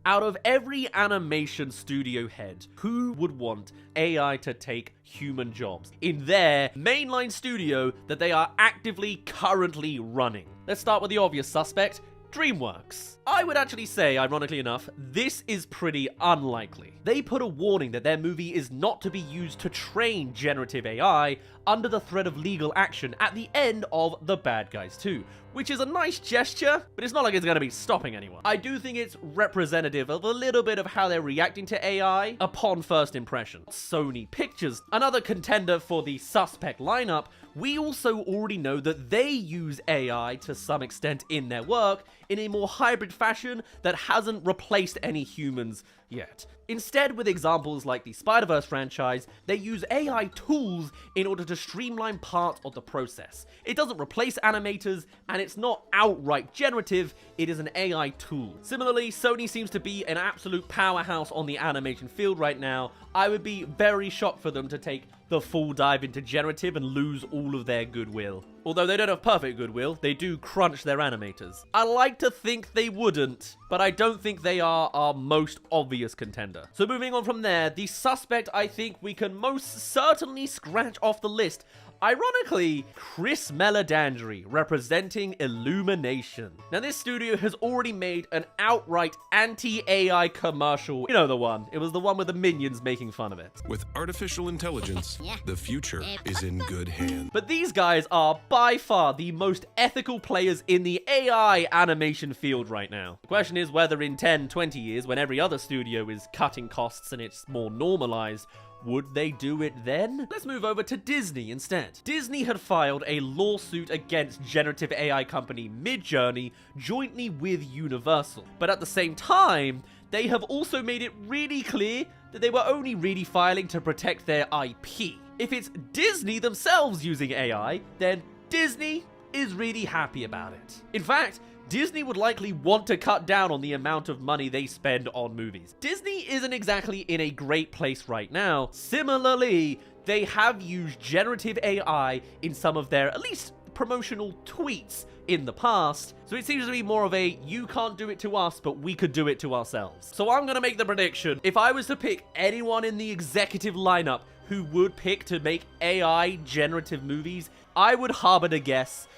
Out of every animation studio head, who would want AI to take human jobs in their mainline studio that they are actively currently running? Let's start with the obvious suspect, DreamWorks. I would actually say, ironically enough, this is pretty unlikely. They put a warning that their movie is not to be used to train generative AI under the threat of legal action at the end of The Bad Guys 2, which is a nice gesture, but it's not like it's going to be stopping anyone. I do think it's representative of a little bit of how they're reacting to AI upon first impression. Sony Pictures, another contender for the suspect lineup, we also already know that they use AI to some extent in their work in a more hybrid fashion that hasn't replaced any humans yet. Instead, with examples like the Spider-Verse franchise, they use AI tools in order to streamline parts of the process. It doesn't replace animators, and it's not outright generative, it is an AI tool. Similarly, Sony seems to be an absolute powerhouse on the animation field right now. I would be very shocked for them to take the full dive into generative and lose all of their goodwill. Although they don't have perfect goodwill, they do crunch their animators. I like to think they wouldn't, but I don't think they are our most obvious contender. So moving on from there, the suspect I think we can most certainly scratch off the list. Ironically, Chris Meledandri, representing Illumination. Now, this studio has already made an outright anti-AI commercial. You know the one. It was the one with the minions making fun of it. With artificial intelligence, the future is in good hands. But these guys are by far the most ethical players in the AI animation field right now. The question is whether in 10, 20 years, when every other studio is cutting costs and it's more normalized, would they do it then? Let's move over to Disney instead. Disney had filed a lawsuit against generative AI company Midjourney jointly with Universal. But at the same time, they have also made it really clear that they were only really filing to protect their IP. If it's Disney themselves using AI, then Disney is really happy about it. In fact, Disney would likely want to cut down on the amount of money they spend on movies. Disney isn't exactly in a great place right now. Similarly, they have used generative AI in some of their, at least, promotional tweets in the past. So it seems to be more of a, you can't do it to us, but we could do it to ourselves. So I'm going to make the prediction. If I was to pick anyone in the executive lineup who would pick to make AI generative movies, I would harbor to guess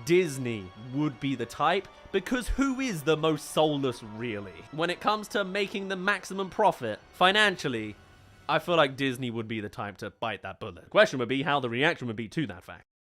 Disney would be the type, because who is the most soulless really? When it comes to making the maximum profit financially, I feel like Disney would be the type to bite that bullet. The question would be how the reaction would be to that fact.